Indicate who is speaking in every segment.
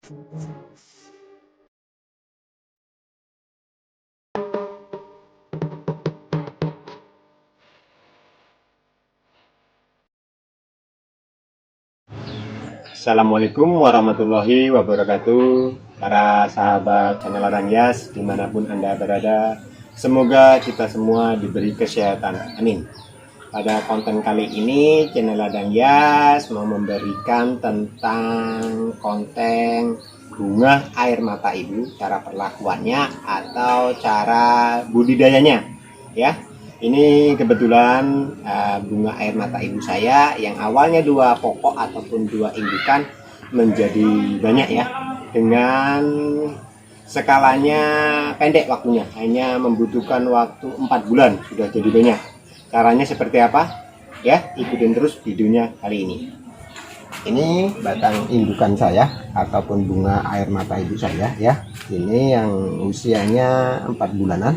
Speaker 1: Assalamualaikum warahmatullahi wabarakatuh. Para sahabat channel Ladang Yas dimanapun Anda berada, semoga kita semua diberi kesehatan, amin. Pada konten kali ini channel Ladang Yas mau memberikan tentang konten bunga air mata ibu, cara perlakuannya atau cara budidayanya ya. Ini kebetulan bunga air mata ibu saya yang awalnya 2 pokok ataupun 2 indukan menjadi banyak ya, dengan skalanya pendek waktunya, hanya membutuhkan waktu 4 bulan sudah jadi banyak. Caranya seperti apa ya, ikutin terus videonya kali ini. Ini batang indukan saya ataupun bunga air mata ibu saya ya. Ini yang usianya 4 bulanan.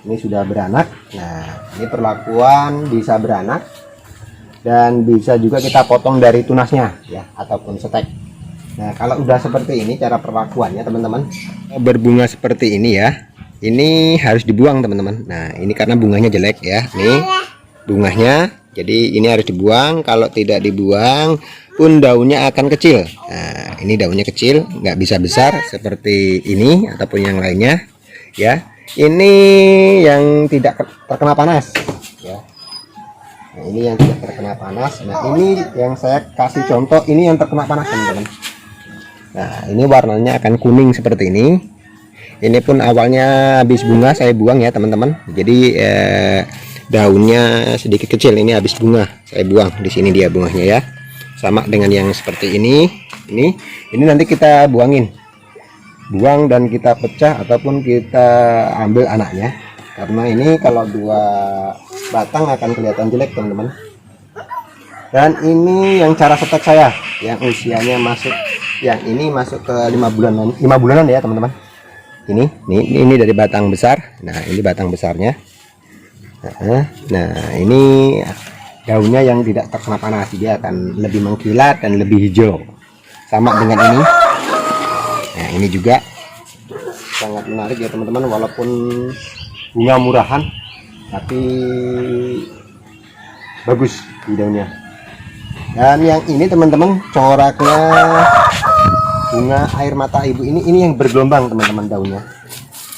Speaker 1: Ini sudah beranak. Nah, ini perlakuan bisa beranak dan bisa juga kita potong dari tunasnya ya, ataupun setek. Nah, kalau udah seperti ini cara perlakuannya teman-teman, berbunga seperti ini ya, ini harus dibuang teman-teman. Nah, ini karena bunganya jelek ya, nih bunganya, jadi ini harus dibuang. Kalau tidak dibuang pun daunnya akan kecil. Nah, ini daunnya kecil, nggak bisa besar seperti ini ataupun yang lainnya ya. Ini yang tidak terkena panas ya. Nah, ini yang tidak terkena panas. Nah, ini yang saya kasih contoh, ini yang terkena panas teman-teman. Nah, ini warnanya akan kuning seperti ini. Ini pun awalnya habis bunga saya buang ya teman-teman. Jadi daunnya sedikit kecil, ini habis bunga saya buang. Di sini dia bunganya ya. Sama dengan yang seperti ini. Ini nanti kita buangin. Buang dan kita pecah ataupun kita ambil anaknya, karena ini kalau 2 batang akan kelihatan jelek teman-teman. Dan ini yang cara setek saya yang usianya masuk, yang ini masuk ke 5 bulanan ya teman-teman. Ini dari batang besar. Nah, ini batang besarnya. Nah, ini daunnya yang tidak terkena panas, dia akan lebih mengkilat dan lebih hijau. Sama dengan ini. Nah, ini juga sangat menarik ya teman-teman, walaupun bunga murahan tapi bagus di daunnya. Dan yang ini teman-teman, coraknya bunga air mata ibu ini yang bergelombang teman-teman daunnya.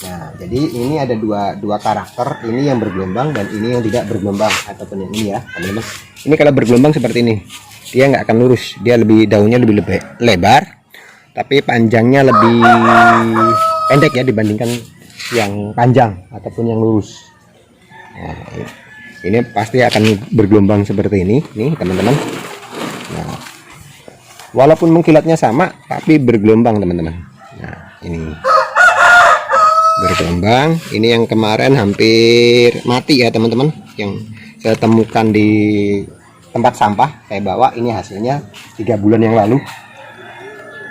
Speaker 1: Nah, jadi ini ada dua karakter, ini yang bergelombang dan ini yang tidak bergelombang ataupun yang ini ya teman-teman. Ini kalau bergelombang seperti ini, dia nggak akan lurus, dia lebih daunnya lebih lebar tapi panjangnya lebih pendek ya dibandingkan yang panjang ataupun yang lurus. Nah, ini pasti akan bergelombang seperti ini nih teman-teman. Nah, walaupun mengkilatnya sama tapi bergelombang teman-teman. Nah, ini bergelombang. Ini yang kemarin hampir mati ya teman-teman, yang saya temukan di tempat sampah, saya bawa. Ini hasilnya 3 bulan yang lalu.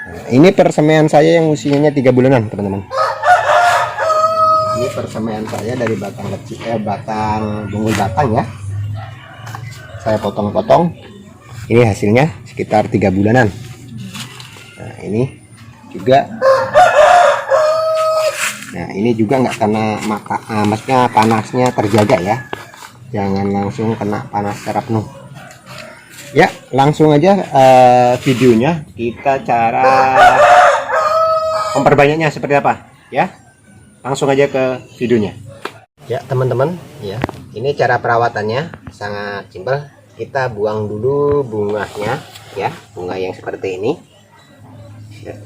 Speaker 1: Nah, ini persemaian saya yang usianya 3 bulanan teman-teman. Ini persemaian saya dari batang kecil, batang bunga batang ya. Saya potong-potong. Ini hasilnya sekitar 3 bulanan. Nah, ini juga. Nah, ini juga nggak kena maksudnya panasnya terjaga ya. Jangan langsung kena panas secara penuh. Ya, langsung aja videonya, kita cara memperbanyaknya seperti apa ya. Langsung aja ke videonya. Ya teman-teman ya, ini cara perawatannya sangat simpel. Kita buang dulu bunganya ya, bunga yang seperti ini.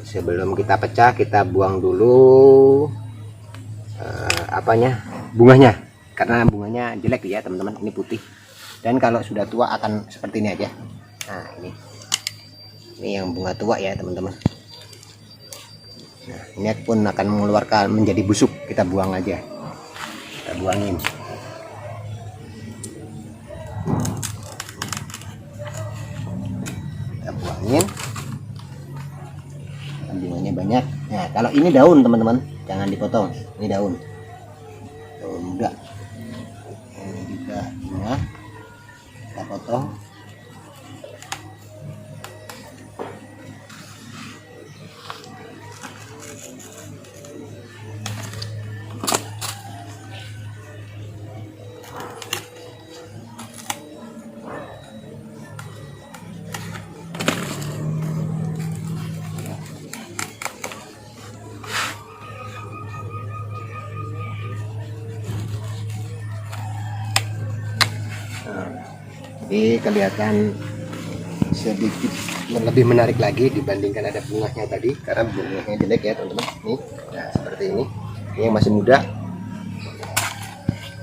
Speaker 1: Sebelum kita pecah, kita buang dulu bunganya, karena bunganya jelek ya teman-teman, ini putih. Dan kalau sudah tua akan seperti ini aja. Nah, ini yang bunga tua ya teman-teman. Nah, ini pun akan mengeluarkan menjadi busuk, kita buang aja, kita buangin. Kita buangin, bunganya banyak. Nah, kalau ini daun teman-teman, jangan dipotong, ini daun muda. Ini juga bunga, kita potong.
Speaker 2: Ini kelihatan sedikit lebih menarik lagi dibandingkan ada bunganya tadi, karena bunganya jelek ya teman-teman. Nih, nah seperti ini yang masih muda.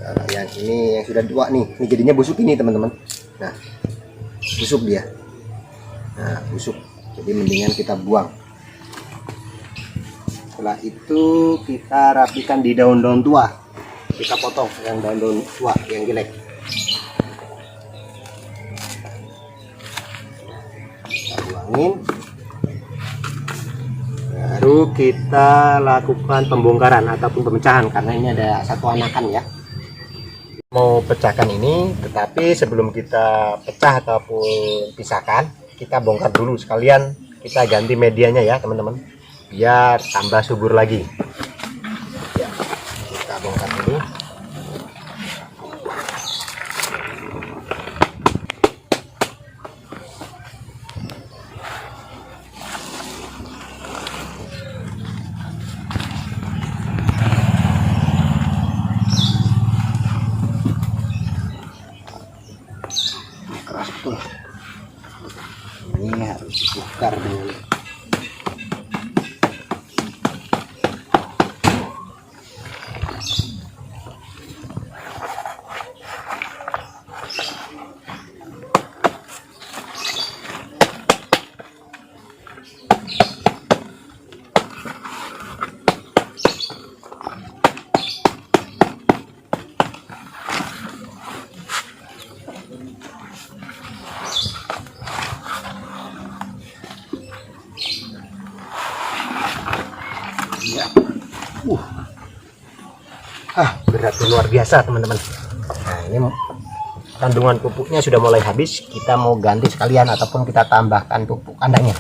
Speaker 2: Nah, yang ini yang sudah tua nih, ini jadinya busuk ini teman-teman. Nah, busuk dia. Nah, busuk. Jadi mendingan kita buang. Setelah itu kita rapikan di daun-daun tua. Kita potong yang daun-daun tua yang jelek. Kita buangin. Baru kita lakukan pembongkaran ataupun pemecahan, karena ini ada satu anakan ya. Mau pecahkan ini, tetapi sebelum kita pecah ataupun pisahkan, kita bongkar dulu sekalian, kita ganti medianya ya teman-teman, biar tambah subur lagi ya. Kita bongkar dulu. Keras betul. Ini harus dibongkar dulu. Ya. Beratnya luar biasa teman-teman. Nah, ini kandungan pupuknya sudah mulai habis, kita mau ganti sekalian ataupun kita tambahkan pupuk kandangnya.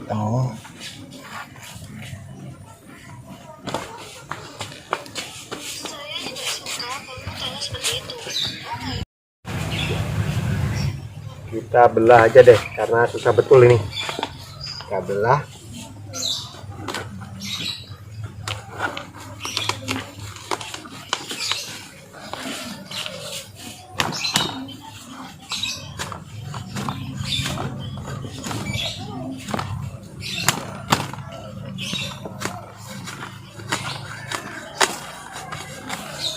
Speaker 2: Ketemu. Kita belah aja deh, karena susah betul ini. Kita belah.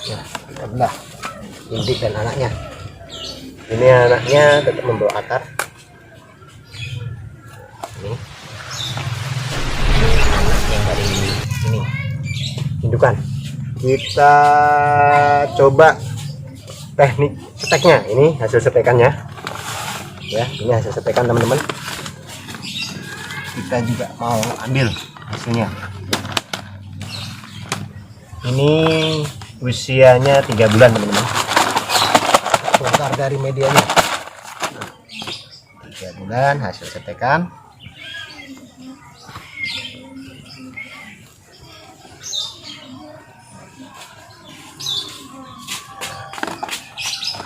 Speaker 2: Ya, kita belah induk dan anaknya. Ini anaknya tetap membawa akar. Ini yang dari ini indukan. Kita coba teknik seteknya. Ini hasil setekannya ya, ini hasil setekan teman-teman. Kita juga mau ambil hasilnya. Ini usianya 3 bulan teman-teman. Bongkar dari medianya. 3 bulan hasil setekan.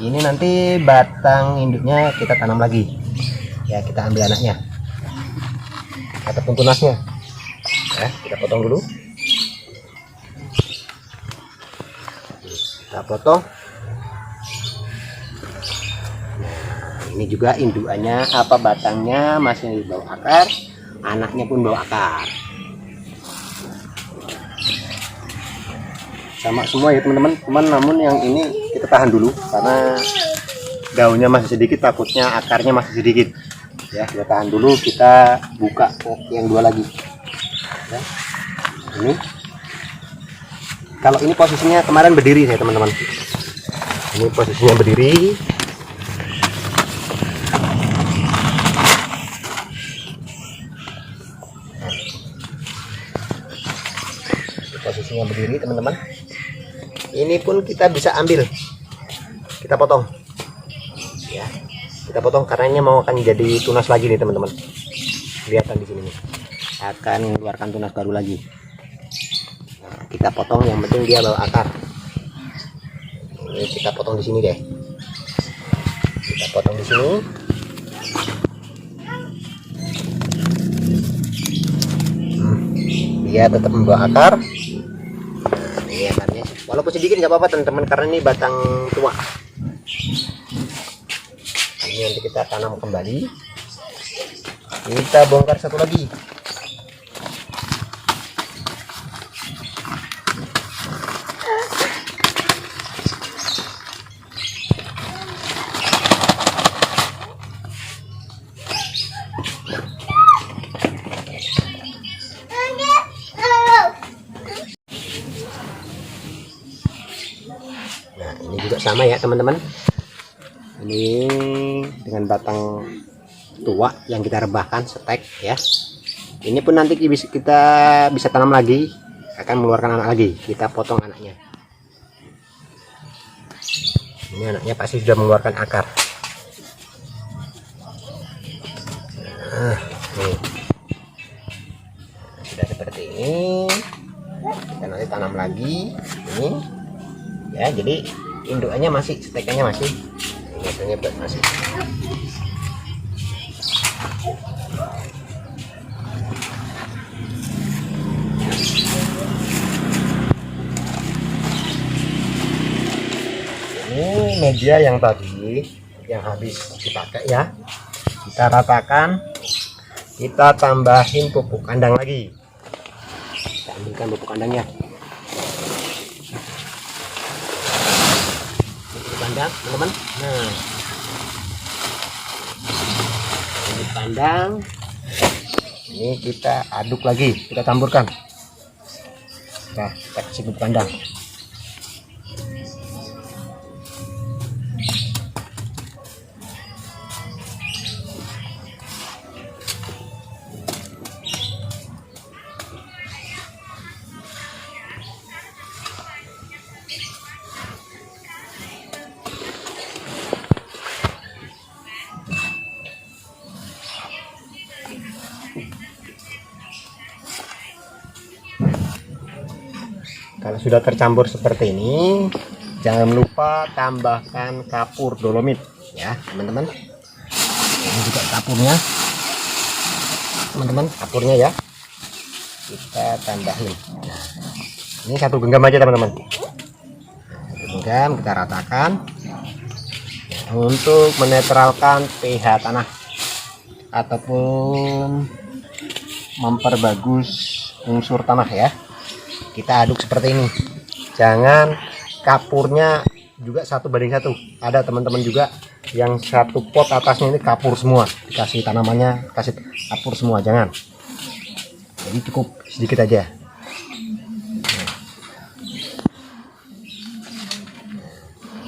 Speaker 2: Ini nanti batang induknya kita tanam lagi ya, kita ambil anaknya ataupun tunasnya ya, kita potong dulu. Kita potong. Ini juga indukannya apa, batangnya masih bawa akar, anaknya pun bawa akar, sama semua ya teman-teman. Namun yang ini kita tahan dulu karena daunnya masih sedikit, takutnya akarnya masih sedikit ya. Kita tahan dulu, kita buka yang 2 lagi ya. Ini kalau ini posisinya kemarin berdiri ya teman-teman, ini posisinya berdiri. posisinya berdiri teman-teman. Ini pun kita bisa ambil, kita potong ya, kita potong karena ini mau akan jadi tunas lagi nih teman-teman. Kelihatan di sini nih, akan mengeluarkan tunas baru lagi. Nah, kita potong, yang penting dia bawa akar. Ini kita potong di sini deh, kita potong di sini. Dia tetap membawa akar. Ini akarnya walaupun sedikit nggak apa-apa teman-teman, karena ini batang tua. Ini nanti kita tanam kembali. Kita bongkar satu lagi. Nah, ini juga sama ya teman-teman. Ini dengan batang tua yang kita rebahkan setek ya. Ini pun nanti kita bisa tanam lagi, akan mengeluarkan anak lagi. Kita potong anaknya. Ini anaknya pasti sudah mengeluarkan akar. Nah, nih. Sudah seperti ini. Kita nanti tanam lagi. Ini ya, jadi indukannya masih, stekannya masih, biasanya masih. Ini media yang tadi yang habis dipakai ya, kita ratakan, kita tambahin pupuk kandang lagi. Kita ambilkan pupuk kandangnya. Kandang teman-teman. Nah, ini kandang, ini kita aduk lagi, kita campurkan. Nah, kita kasih pupuk kandang. Kalau sudah tercampur seperti ini, jangan lupa tambahkan kapur dolomit ya teman-teman. Ini juga kapurnya teman-teman, kapurnya ya kita tambahin. Nah, ini satu genggam aja teman-teman, satu genggam kita ratakan untuk menetralkan pH tanah ataupun memperbagus unsur tanah ya. Kita aduk seperti ini, jangan kapurnya juga 1:1. Ada teman-teman juga yang satu pot atasnya ini kapur semua, dikasih tanamannya kasih kapur semua, jangan. Jadi cukup sedikit aja.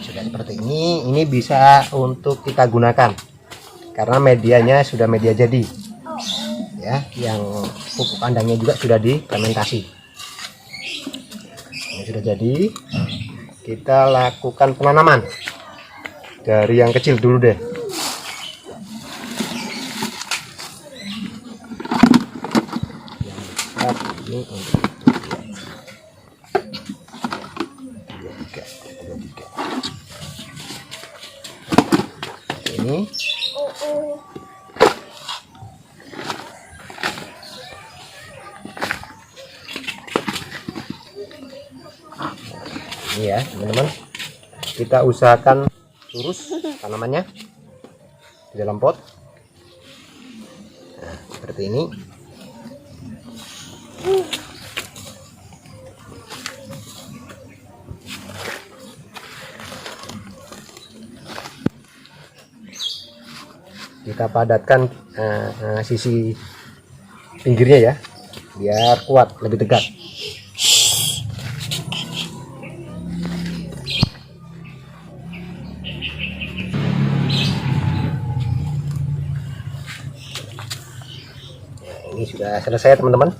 Speaker 2: Sudah seperti ini bisa untuk kita gunakan karena medianya sudah media jadi ya, yang pupuk kandangnya juga sudah difermentasi. Ini sudah jadi, kita lakukan penanaman dari yang kecil dulu deh. Yang besar ini untuk ini. Ini ya teman-teman, kita usahakan lurus tanamannya di dalam pot. Nah, seperti ini. Kita padatkan sisi pinggirnya ya, biar kuat, lebih tegak. Ini sudah selesai teman-teman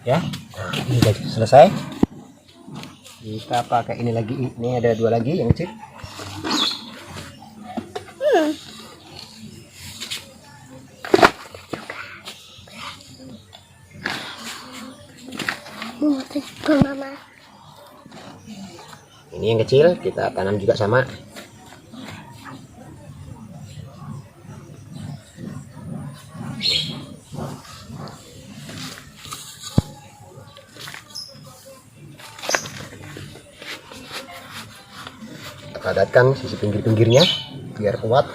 Speaker 2: ya. Nah, ini sudah selesai. Kita pakai ini lagi, ini ada 2 lagi yang kecil. Ini yang kecil kita tanam juga sama. Kita padatkan sisi pinggir-pinggirnya biar kuat.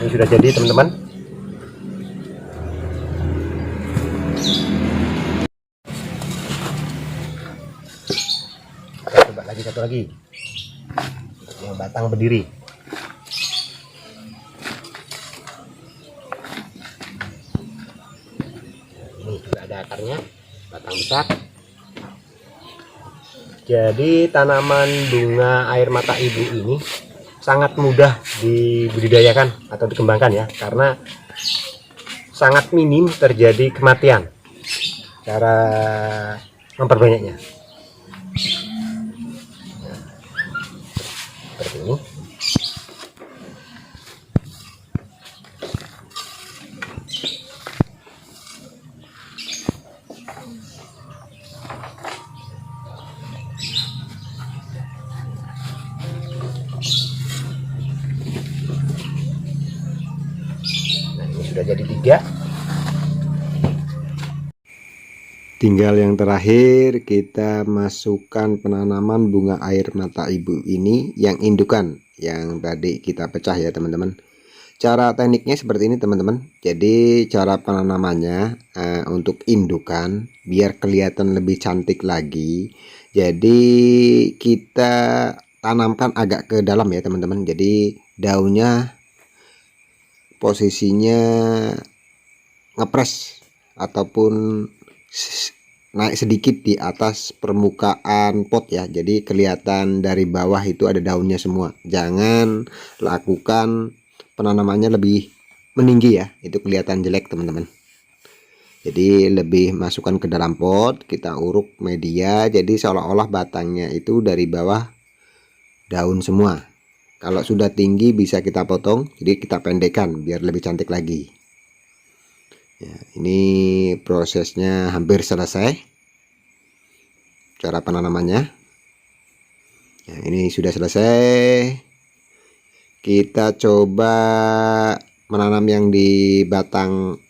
Speaker 2: Ini sudah jadi teman-teman. Kita coba lagi satu lagi untuk yang batang berdiri. Ini juga ada akarnya, batang besar. Jadi tanaman bunga air mata ibu ini sangat mudah dibudidayakan atau dikembangkan ya, karena sangat minim terjadi kematian. Cara memperbanyaknya seperti ini. Sudah jadi 3.
Speaker 1: Tinggal yang terakhir kita masukkan penanaman bunga air mata ibu ini yang indukan yang tadi kita pecah ya teman-teman. Cara tekniknya seperti ini teman-teman. Jadi cara penanamannya untuk indukan biar kelihatan lebih cantik lagi. Jadi kita tanamkan agak ke dalam ya teman-teman. Jadi daunnya posisinya ngepres ataupun naik sedikit di atas permukaan pot ya, jadi kelihatan dari bawah itu ada daunnya semua. Jangan lakukan penanamannya lebih meninggi ya, itu kelihatan jelek teman-teman. Jadi lebih masukkan ke dalam pot, kita uruk media jadi seolah-olah batangnya itu dari bawah daun semua. Kalau sudah tinggi bisa kita potong, jadi kita pendekkan biar lebih cantik lagi. Ya, ini prosesnya hampir selesai. Cara penanamannya. Ya, ini sudah selesai. Kita coba menanam yang di batang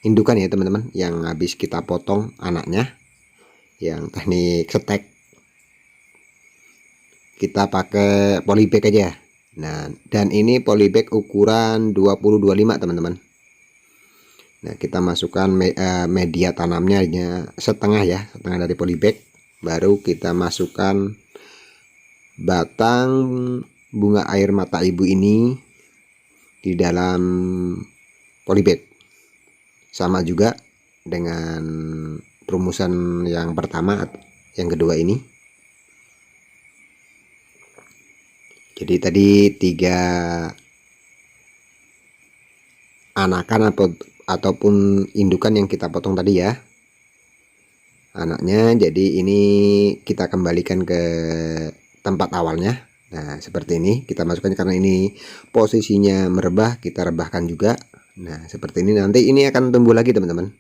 Speaker 1: indukan ya teman-teman, yang habis kita potong anaknya, yang teknik setek. Kita pakai polybag aja. Nah, dan ini polybag ukuran 20-25 teman-teman. Nah, kita masukkan media tanamnya setengah ya, setengah dari polybag. Baru kita masukkan batang bunga air mata ibu ini di dalam polybag. Sama juga dengan rumusan yang pertama, yang kedua ini. Jadi tadi 3 anakan ataupun indukan yang kita potong tadi ya, anaknya. Jadi ini kita kembalikan ke tempat awalnya. Nah seperti ini kita masukkan, karena ini posisinya merebah, kita rebahkan juga. Nah seperti ini, nanti ini akan tumbuh lagi teman-teman.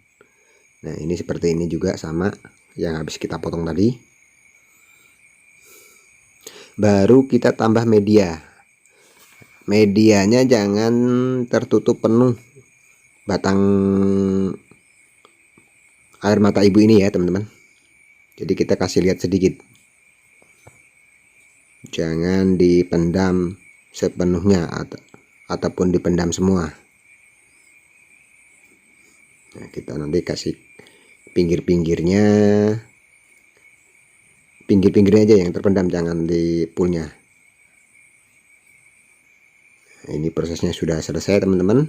Speaker 1: Nah ini seperti ini juga sama yang habis kita potong tadi. Baru kita tambah media. Medianya jangan tertutup penuh batang air mata ibu ini ya teman-teman. Jadi kita kasih lihat sedikit, jangan dipendam sepenuhnya ataupun dipendam semua. Nah, kita nanti kasih pinggir-pinggirnya aja yang terpendam, jangan di poolnya. Nah, ini prosesnya sudah selesai teman-teman.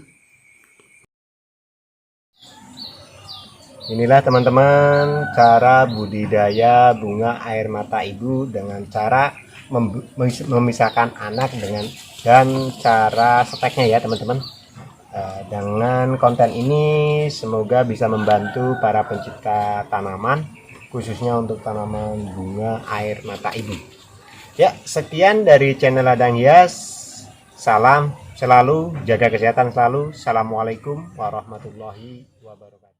Speaker 1: Inilah teman-teman cara budidaya bunga air mata ibu dengan cara memisahkan anak dan cara steknya ya teman-teman. Dengan konten ini semoga bisa membantu para pencipta tanaman, khususnya untuk tanaman bunga air mata ibu. Ya, sekian dari channel Ladang Hias. Salam selalu, jaga kesehatan selalu. Assalamualaikum warahmatullahi wabarakatuh.